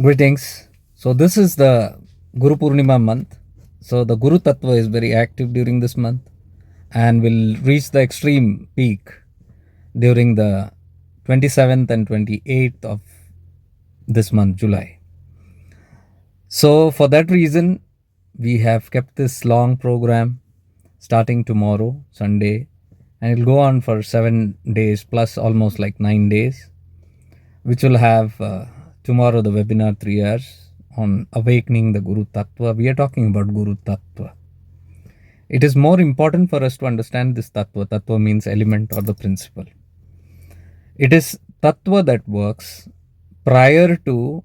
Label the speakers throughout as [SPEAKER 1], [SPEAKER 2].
[SPEAKER 1] Greetings. So this is the Gurupurnima month. So the Guru Tattva is very active during this month and will reach the extreme peak during the 27th and 28th of this month, July. So for that reason, we have kept this long program starting tomorrow, Sunday, and it'll go on for 7 days plus almost like 9 days, which will have tomorrow the webinar 3 hours on awakening the Guru Tattva. We are talking about Guru Tattva. It is more important for us to understand this Tattva. Tattva means element or the principle. It is Tattva that works prior to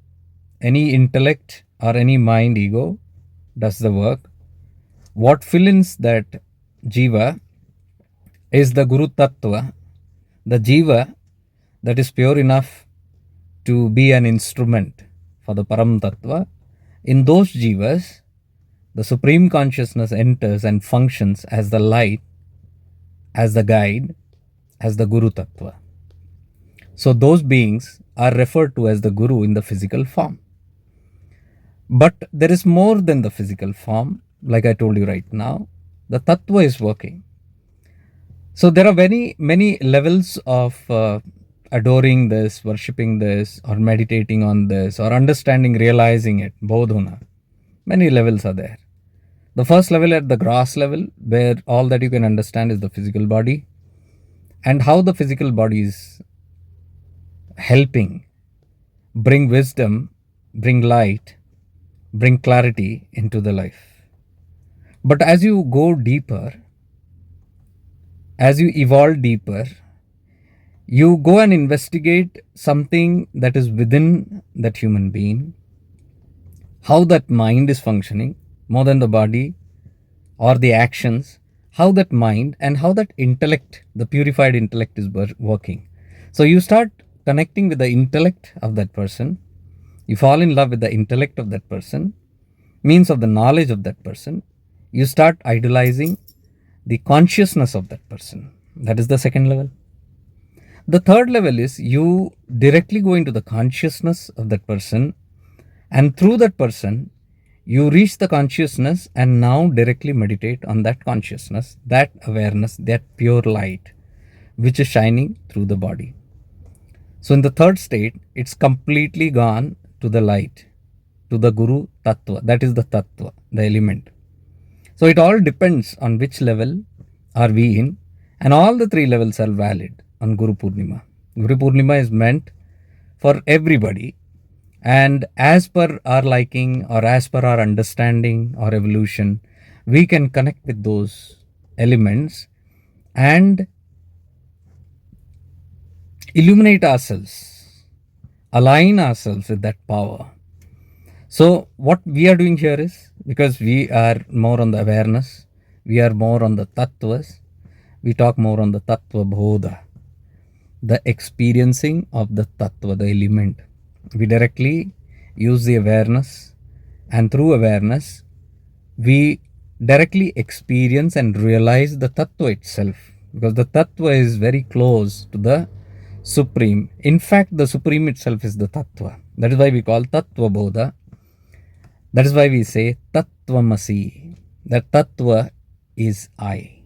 [SPEAKER 1] any intellect or any mind ego does the work. What fills that Jiva is the Guru Tattva, the Jiva that is pure enough to be an instrument for the Param Tattva. In those Jivas, the Supreme Consciousness enters and functions as the light, as the guide, as the Guru Tattva. So those beings are referred to as the Guru in the physical form. But there is more than the physical form, like I told you right now. The Tattva is working. So there are many levels of adoring this, worshipping this, or meditating on this, or understanding, realizing it, bodhana. Many levels are there. The first level at the gross level, where all that you can understand is the physical body, and how the physical body is helping bring wisdom, bring light, bring clarity into the life. But as you go deeper, as you evolve deeper, you go and investigate something that is within that human being, how that mind is functioning more than the body or the actions, how that mind and how that intellect, the purified intellect, is working. So you start connecting with the intellect of that person. You fall in love with the intellect of that person, means of the knowledge of that person. You start idolizing the consciousness of that person. That is the second level. The third level is you directly go into the consciousness of that person, and through that person, you reach the consciousness and now directly meditate on that consciousness, that awareness, that pure light, which is shining through the body. So in the third state, it's completely gone to the light, to the Guru Tattva. That is the Tattva, the element. So it all depends on which level are we in, and all the three levels are valid on Gurupurnima. Gurupurnima is meant for everybody, and as per our liking or as per our understanding or evolution, we can connect with those elements and illuminate ourselves, align ourselves with that power. So what we are doing here is, because we are more on the awareness, we are more on the tattvas, we talk more on the tattva bodha, the experiencing of the tattva, the element. We directly use the awareness, and through awareness, we directly experience and realize the tattva itself, because the tattva is very close to the Supreme. In fact, the Supreme itself is the tattva. That is why we call tattva bodha. That is why we say tattvamasi. That tattva is I.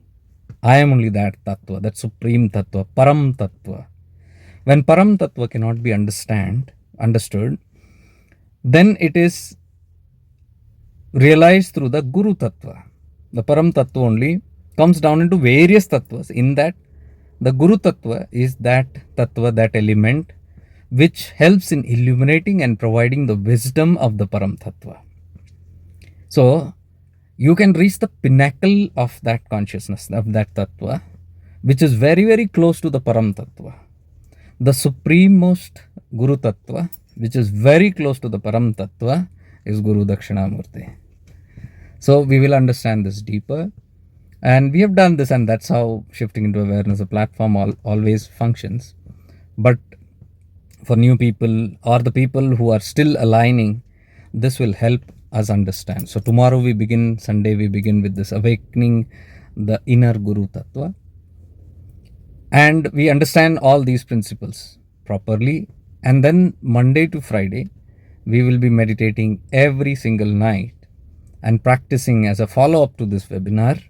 [SPEAKER 1] I am only that tattva, that supreme tattva, param tattva. When param tattva cannot be understood, then it is realized through the Guru tattva. The param tattva only comes down into various tattvas. In that, the Guru tattva is that tattva, that element, which helps in illuminating and providing the wisdom of the param tattva. So you can reach the pinnacle of that consciousness, of that tattva, which is very, very close to the param tattva. The supremost Guru tattva, which is very close to the param tattva, is Guru Dakshinamurti. So we will understand this deeper, and we have done this, and that's how Shifting into Awareness, a platform, always functions. But for new people or the people who are still aligning, this will help us understand. So tomorrow we begin, Sunday we begin with this awakening the inner Guru Tattva, and we understand all these principles properly, and then Monday to Friday we will be meditating every single night and practicing as a follow up to this webinar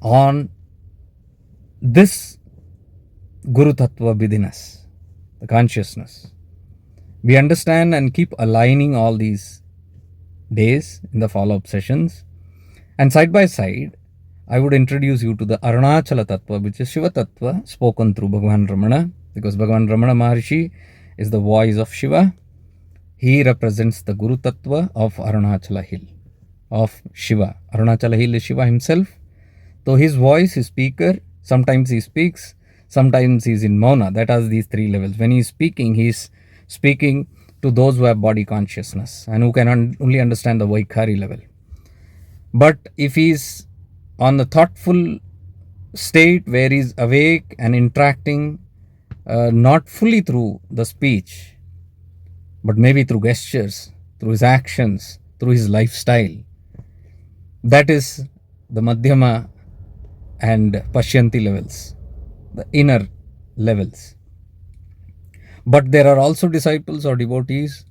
[SPEAKER 1] on this Guru Tattva within us, the consciousness. We understand and keep aligning all these days in the follow up sessions. And side by side, I would introduce you to the Arunachala Tattva, which is Shiva Tattva, spoken through Bhagavan Ramana, because Bhagavan Ramana Maharshi is the voice of Shiva. He represents the Guru Tattva of Arunachala Hill, of Shiva. Arunachala Hill is Shiva himself. So his voice, his speaker, sometimes he speaks, sometimes he's in Mauna. That has these three levels. When he's speaking to those who have body consciousness and who can only understand the Vaikhari level. But if he's on the thoughtful state where he's awake and interacting, not fully through the speech, but maybe through gestures, through his actions, through his lifestyle, that is the Madhyama and Pashyanti levels, the inner levels. But there are also disciples or devotees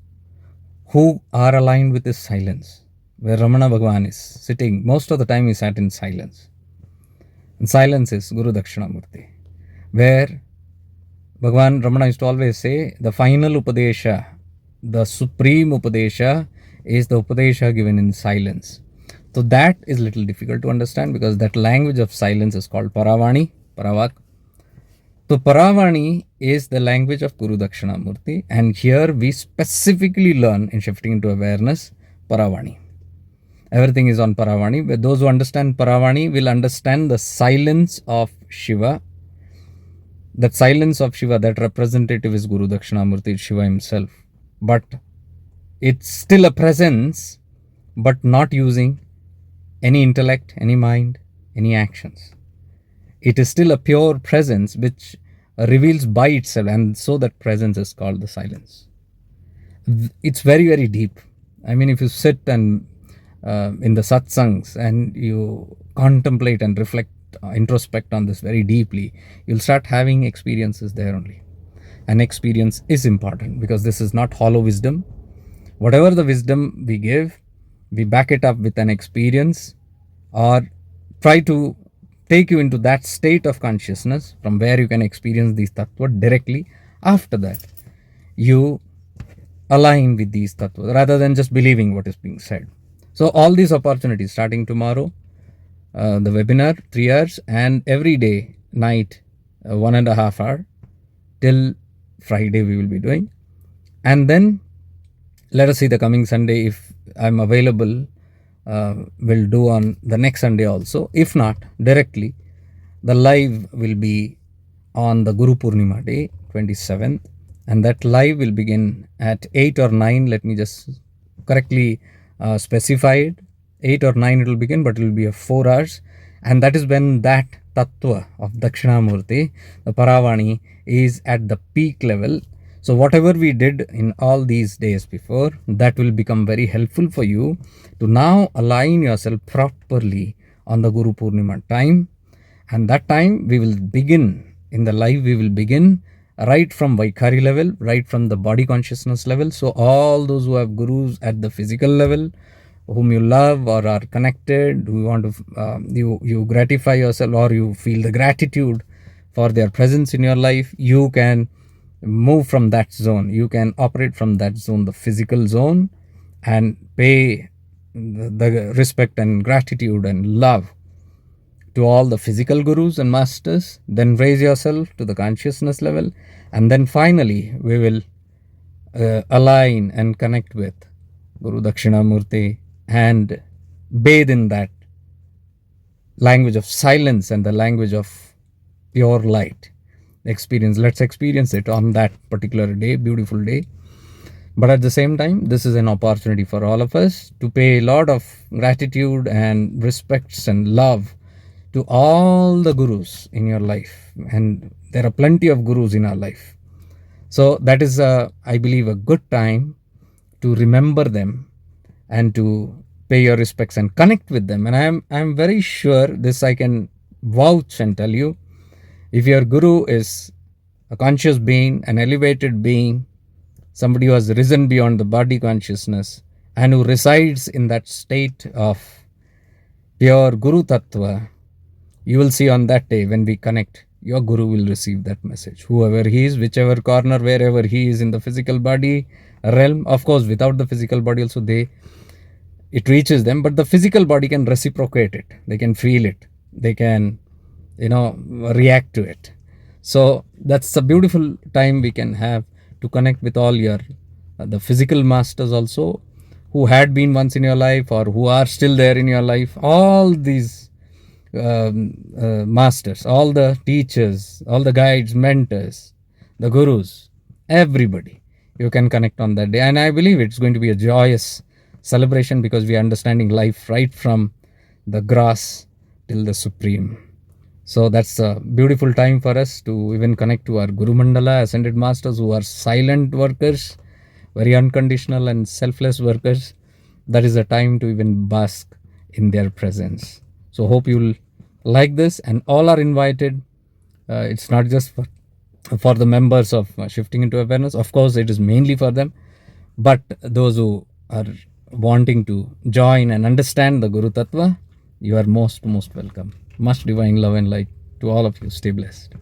[SPEAKER 1] who are aligned with this silence, where Ramana Bhagavan is sitting. Most of the time he sat in silence. And silence is Guru Dakshinamurti, where Bhagavan Ramana used to always say, the final Upadesha, the supreme Upadesha is the Upadesha given in silence. So that is a little difficult to understand because that language of silence is called Paravani, Paravak. So Paravani is the language of Guru Dakshinamurti, and here we specifically learn in shifting into awareness Paravani. Everything is on Paravani. But those who understand Paravani will understand the silence of Shiva. That silence of Shiva, that representative is Guru Dakshinamurti, Shiva himself. But it's still a presence, but not using any intellect, any mind, any actions. It is still a pure presence which reveals by itself, and so that presence is called the silence. It's very, very deep. I mean, if you sit and in the satsangs and you contemplate and reflect, introspect on this very deeply, you'll start having experiences there only. And experience is important because this is not hollow wisdom. Whatever the wisdom we give, we back it up with an experience or try to take you into that state of consciousness from where you can experience these tattva directly. After that, you align with these tattva rather than just believing what is being said. So all these opportunities starting tomorrow, the webinar 3 hours, and every day night 1.5 hours till Friday we will be doing. And then let us see the coming Sunday, if I'm available, we'll do on the next Sunday also. If not, directly the live will be on the Gurupurnima day, 27th, and that live will begin at 8 or 9. Let me just correctly specify it. 8 or 9 it will begin, but it will be 4 hours, and that is when that tattva of Dakshinamurti, the Paravani, is at the peak level. So whatever we did in all these days before, that will become very helpful for you to now align yourself properly on the Gurupurnima time. And that time we will begin, in the live we will begin right from Vaikhari level, right from the body consciousness level. So all those who have gurus at the physical level, whom you love or are connected, who want to, you gratify yourself or you feel the gratitude for their presence in your life, you can move from that zone. You can operate from that zone, the physical zone, and pay the respect and gratitude and love to all the physical gurus and masters. Then raise yourself to the consciousness level, and then finally we will align and connect with Guru Dakshinamurti and bathe in that language of silence and the language of pure light experience. Let's experience it on that particular day, beautiful day. But at the same time, this is an opportunity for all of us to pay a lot of gratitude and respects and love to all the gurus in your life. And there are plenty of gurus in our life. So that is, I believe, a good time to remember them and to pay your respects and connect with them. And I'm very sure, this I can vouch and tell you, if your guru is a conscious being, an elevated being, somebody who has risen beyond the body consciousness and who resides in that state of pure Guru Tattva, you will see on that day when we connect, your Guru will receive that message. Whoever he is, whichever corner, wherever he is in the physical body realm, of course, without the physical body also it reaches them, but the physical body can reciprocate it. They can feel it. They can, react to it. So that's a beautiful time we can have to connect with all your the physical masters also, who had been once in your life or who are still there in your life. All these masters, all the teachers, all the guides, mentors, the gurus, everybody you can connect on that day. And I believe it's going to be a joyous celebration because we are understanding life right from the grass till the supreme. So that's a beautiful time for us to even connect to our Guru Mandala, ascended masters who are silent workers, very unconditional and selfless workers. That is a time to even bask in their presence. So hope you'll like this, and all are invited. It's not just for the members of Shifting into Awareness. Of course, it is mainly for them, but those who are wanting to join and understand the Guru Tattva, you are most welcome. Much divine love and light to all of you. Stay blessed.